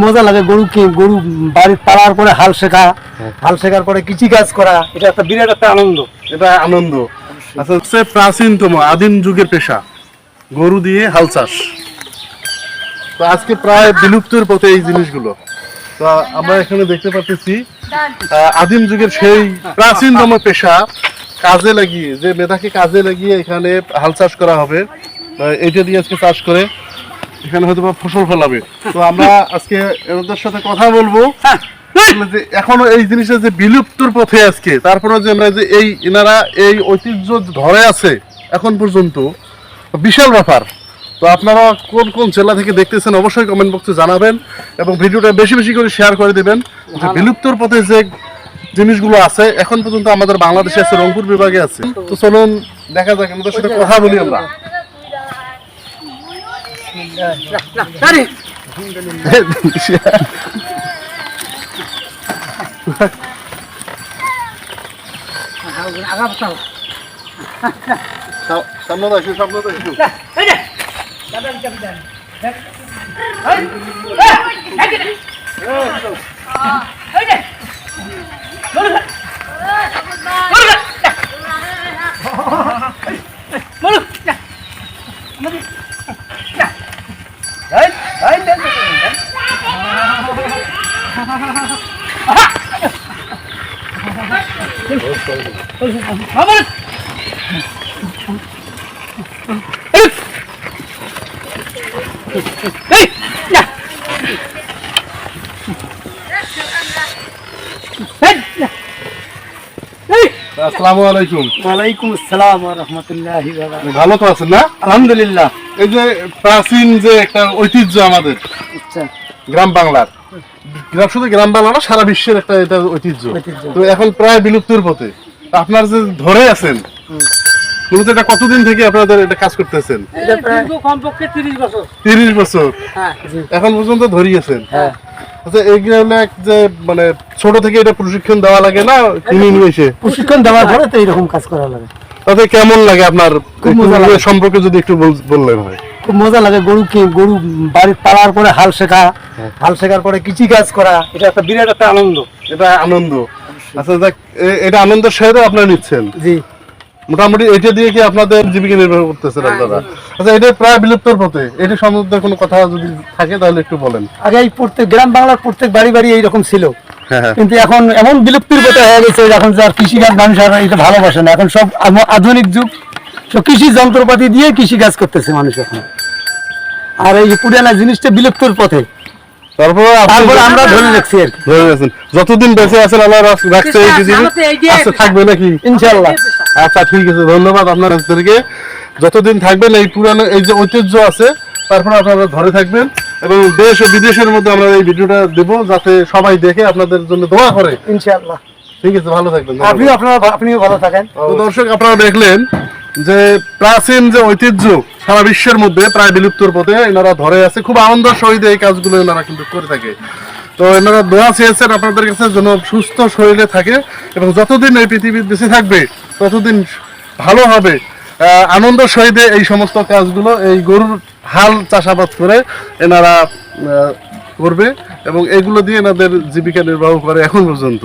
মজা লাগে গরু বাড়ির পালার পরে হাল শেখার পরে কৃষি কাজ করা, এটা একটা বিরাট একটা আনন্দ। এটা আনন্দ। আচ্ছা, হচ্ছে প্রাচীনতম আদিম যুগের পেশা গরু দিয়ে হাল চাষ। তো আজকে প্রায় বিলুপ্তির পথে এই জিনিসগুলো। তো আমরা এখানে দেখতে পাচ্ছি আদিম যুগের সেই প্রাচীনতম পেশা কাজে লাগিয়ে, যে মেধাকে কাজে লাগিয়ে এখানে হাল চাষ করা হবে। এইটা দিয়ে আজকে চাষ করে এখানে হয়তো ফসল ফলাবে। তো আমরা আজকে এনাদের সাথে কথা বলবো যে এখনো এই জিনিসটা যে বিলুপ্তর পথে আজকে, তারপরে যে আমরা যে এই এনারা এই ঐতিহ্য ধরে আছে এখন পর্যন্ত, বিশাল ব্যাপার। তো আপনারা কোন কোন জেলা থেকে দেখতেছেন অবশ্যই কমেন্ট বক্সে জানাবেন এবং ভিডিওটা বেশি বেশি করে শেয়ার করে দেবেন। যে বিলুপ্তর পথে যে জিনিসগুলো আছে এখন পর্যন্ত আমাদের বাংলাদেশে আছে, রংপুর বিভাগে আছে। তো চলুন দেখা যাক, আমাদের সাথে কথা বলি আমরা। সামনে দেখি, সামনে দেখি। আসসালামু আলাইকুম। ওয়ালাইকুম আসসালাম ওয়া রাহমাতুল্লাহি ওয়া বারাকাতুহু। ভালো তো আছেন না? আলহামদুলিল্লাহ। এই যে প্রাচীন যে একটা ঐতিহ্য আমাদের আচ্ছা, গ্রাম বাংলার, শুধু গ্রাম বাংলা না, সারা বিশ্বের একটা এটা ঐতিহ্য। তো এখন প্রায় বিলুপ্তির পথে। আপনার যে ধরে আছেন, মূলত এটা কতদিন থেকে আপনাদের এটা কাজ করতেছেন? এটা প্রায় কমপক্ষে 30 বছর। 30 বছর হ্যাঁ, জি। এখন পর্যন্ত ধরিয়েছেন। হ্যাঁ। আচ্ছা, এইগুলো যে মানে ছোট থেকে এটা প্রশিক্ষণ দেওয়া লাগে না, কিনে নিয়ে এসে প্রশিক্ষণ দেওয়ার পরে তো এরকম কাজ করা লাগে। তাতে কেমন লাগে আপনার? সম্পর্কে যদি একটু বললেন হয়। খুব মজা লাগে। গরু বাড়ির পালার পরে হাল শেখার পরে কৃষি কাজ করা, এটা একটা বিরাট একটা আনন্দ। এটা আনন্দ। আচ্ছা, এটা আনন্দের সাথে আপনারা নিচ্ছেন। জি, মোটামুটি এটা দিয়ে কি আপনাদের জীবিকা নির্বাহ করতেছেন আপনারা? আচ্ছা, এটা প্রায় বিলুপ্তর পথে, এটা সম্বন্ধে কোনো কথা যদি থাকে তাহলে একটু বলেন। আগে এই প্রত্যেক গ্রাম বাংলার প্রত্যেক বাড়ি এইরকম ছিল, হ্যাঁ। কিন্তু এখন এমন বিলুপ্তির পথে হয়ে গেছে, এখন যার কৃষিকাজ মানুষ আর এটা ভালোবাসে না। এখন সব আধুনিক যুগ, সব কৃষি যন্ত্রপাতি দিয়ে কৃষি কাজ করতেছে মানুষ এখন। আর এই পুরানা জিনিসটা বিলুপ্তির পথে, তারপরে আমরা ধরে রাখছি আর কি। ধরে রাখছেন, যতদিন বেঁচে আছেন আল্লাহ রাখছে এই জিনিস। আচ্ছা, থাকবে নাকি? ইনশাআল্লাহ। আচ্ছা, ঠিক আছে, ধন্যবাদ আপনাদেরকে। যতদিন থাকবেন এই পুরানো এই যে ঐতিহ্য আছে, তারপরে আপনারা ধরে থাকবেন এবং দেশ ও বিদেশের মধ্যে আমরা এই ভিডিওটা দেব, যাতে সবাই দেখে আপনাদের জন্য দোয়া করে। ইনশাআল্লাহ। ঠিক আছে, ভালো থাকবেন। আপনিও ভালো থাকেন। তো দর্শক, আপনারা দেখলেন যে প্রাচীন যে ঐতিহ্য সারা বিশ্বের মধ্যে প্রায় বিলুপ্তর পথে এনারা ধরে আছে। খুব আনন্দের সহিত এই কাজগুলো এনারা কিন্তু করে থাকে। তো এনারা দোয়া চেয়েছেন আপনাদের কাছে যেন সুস্থ শরীরে থাকে এবং যতদিন এই পৃথিবী বেঁচে থাকবে ততদিন ভালো হবে। আনন্দের সহিত এই সমস্ত কাজগুলো, এই গরুর হাল চাষাবাদ করে এনারা করবে এবং এগুলো দিয়ে এনাদের জীবিকা নির্বাহ করে এখন পর্যন্ত।